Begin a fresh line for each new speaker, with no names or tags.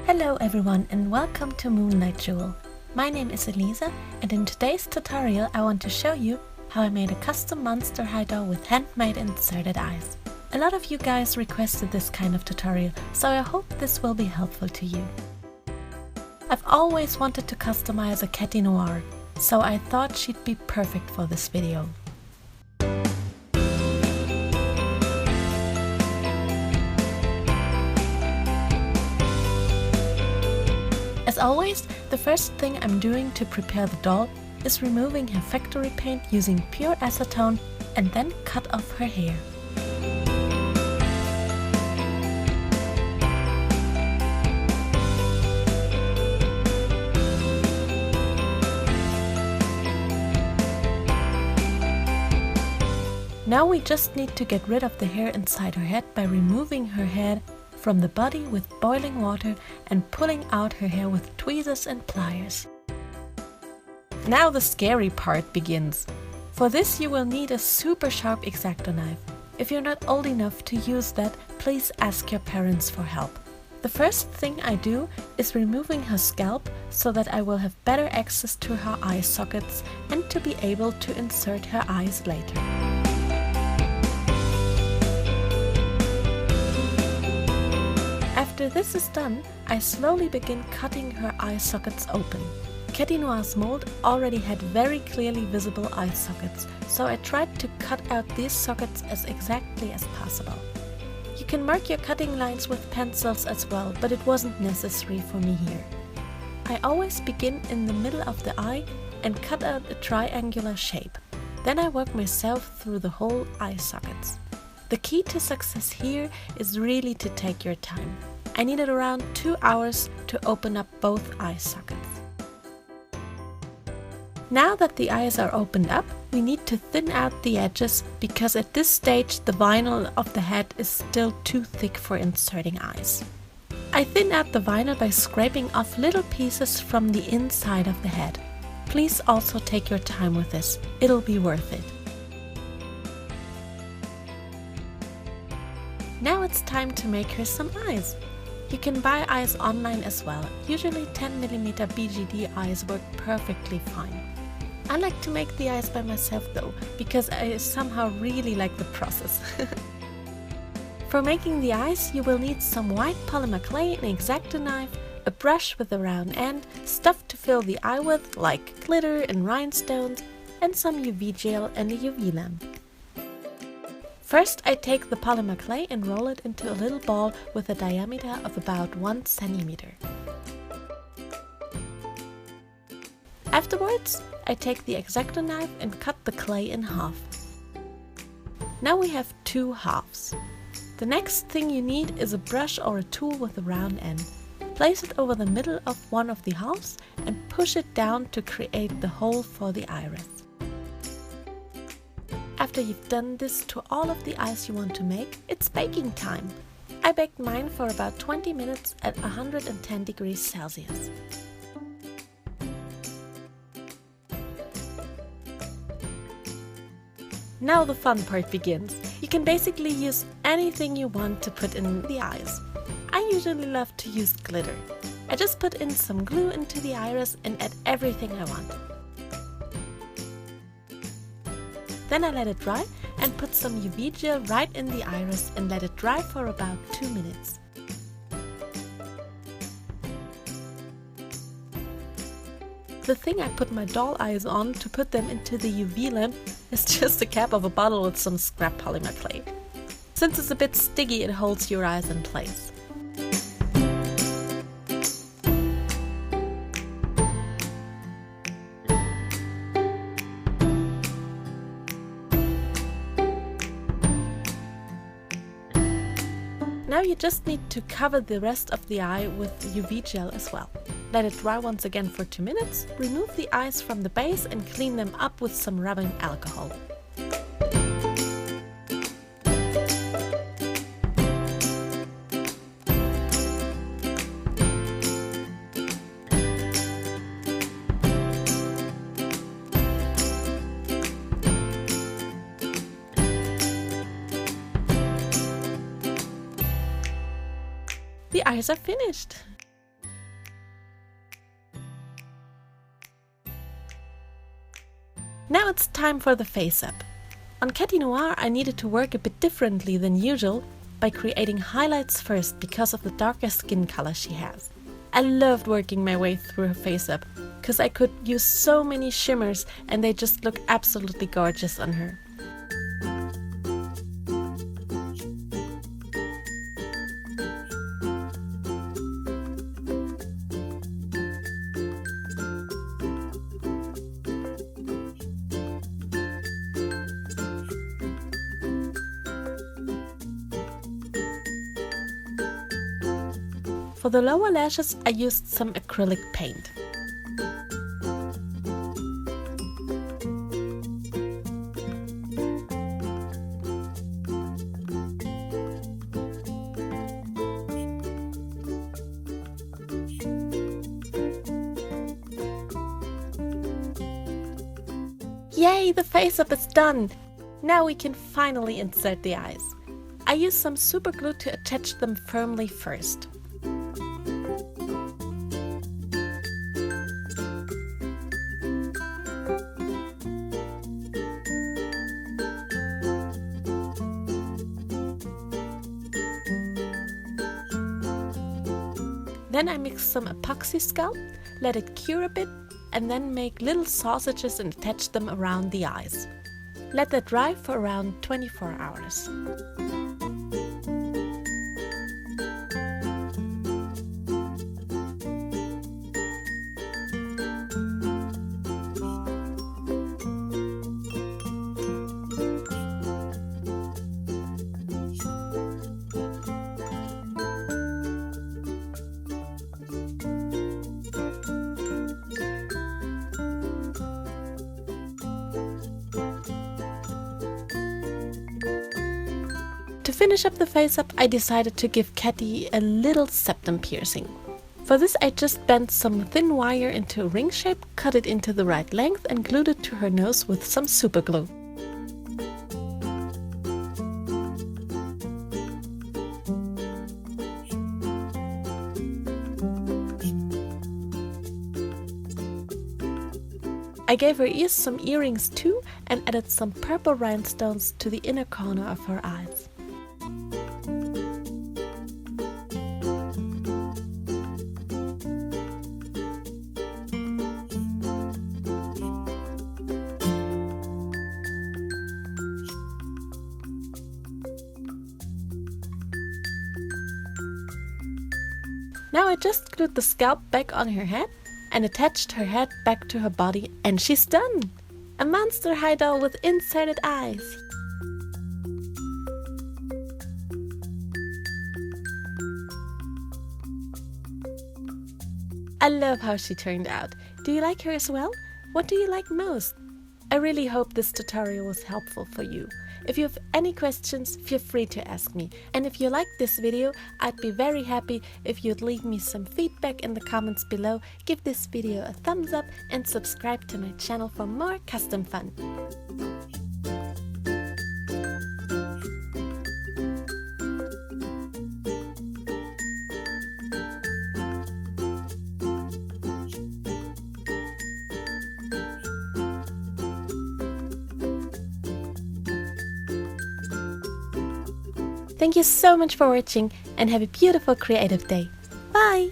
Hello everyone and welcome to Moonlight Jewel. My name is Elisa and in today's tutorial I want to show you how I made a custom monster high doll with handmade inserted eyes. A lot of you guys requested this kind of tutorial, so I hope this will be helpful to you. I've always wanted to customize a Catty Noir, so I thought she'd be perfect for this video. As always, the first thing I'm doing to prepare the doll is removing her factory paint using pure acetone and then cut off her hair. Now we just need to get rid of the hair inside her head by removing her head from the body with boiling water and pulling out her hair with tweezers and pliers. Now the scary part begins. For this you will need a super sharp exacto knife. If you're not old enough to use that, please ask your parents for help. The first thing I do is removing her scalp so that I will have better access to her eye sockets and to be able to insert her eyes later. After this is done, I slowly begin cutting her eye sockets open. Catty Noir's mold already had very clearly visible eye sockets, so I tried to cut out these sockets as exactly as possible. You can mark your cutting lines with pencils as well, but it wasn't necessary for me here. I always begin in the middle of the eye and cut out a triangular shape. Then I work myself through the whole eye sockets. The key to success here is really to take your time. I needed around 2 hours to open up both eye sockets. Now that the eyes are opened up, we need to thin out the edges because at this stage the vinyl of the head is still too thick for inserting eyes. I thin out the vinyl by scraping off little pieces from the inside of the head. Please also take your time with this, it'll be worth it. Now it's time to make her some eyes. You can buy eyes online as well. Usually 10mm BGD eyes work perfectly fine. I like to make the eyes by myself though, because I somehow really like the process. For making the eyes, you will need some white polymer clay, an exacto knife, a brush with a round end, stuff to fill the eye with like glitter and rhinestones, and some UV gel and a UV lamp. First I take the polymer clay and roll it into a little ball with a diameter of about 1 centimeter. Afterwards, I take the exacto knife and cut the clay in half. Now we have 2 halves. The next thing you need is a brush or a tool with a round end. Place it over the middle of one of the halves and push it down to create the hole for the iris. After you've done this to all of the eyes you want to make, it's baking time. I baked mine for about 20 minutes at 110 degrees Celsius. Now the fun part begins. You can basically use anything you want to put in the eyes. I usually love to use glitter. I just put in some glue into the iris and add everything I want. Then I let it dry and put some UV gel right in the iris and let it dry for about 2 minutes. The thing I put my doll eyes on to put them into the UV lamp is just the cap of a bottle with some scrap polymer clay. Since it's a bit sticky, it holds your eyes in place. Now you just need to cover the rest of the eye with UV gel as well. Let it dry once again for 2 minutes, remove the eyes from the base and clean them up with some rubbing alcohol. The eyes are finished! Now it's time for the face up. On Catty Noir I needed to work a bit differently than usual by creating highlights first because of the darker skin color she has. I loved working my way through her face up because I could use so many shimmers and they just look absolutely gorgeous on her. For the lower lashes I used some acrylic paint. Yay, the face up is done! Now we can finally insert the eyes. I used some super glue to attach them firmly first. Then I mix some Apoxie Sculpt, let it cure a bit, and then make little sausages and attach them around the eyes. Let that dry for around 24 hours. To finish up the face up, I decided to give Catty a little septum piercing. For this I just bent some thin wire into a ring shape, cut it into the right length and glued it to her nose with some super glue. I gave her ears some earrings too and added some purple rhinestones to the inner corner of her eyes. Now I just glued the scalp back on her head and attached her head back to her body, and she's done! A monster high doll with inserted eyes! I love how she turned out. Do you like her as well? What do you like most? I really hope this tutorial was helpful for you. If you have any questions, feel free to ask me. And if you liked this video, I'd be very happy if you'd leave me some feedback in the comments below, give this video a thumbs up and subscribe to my channel for more custom fun. Thank you so much for watching and have a beautiful creative day. Bye!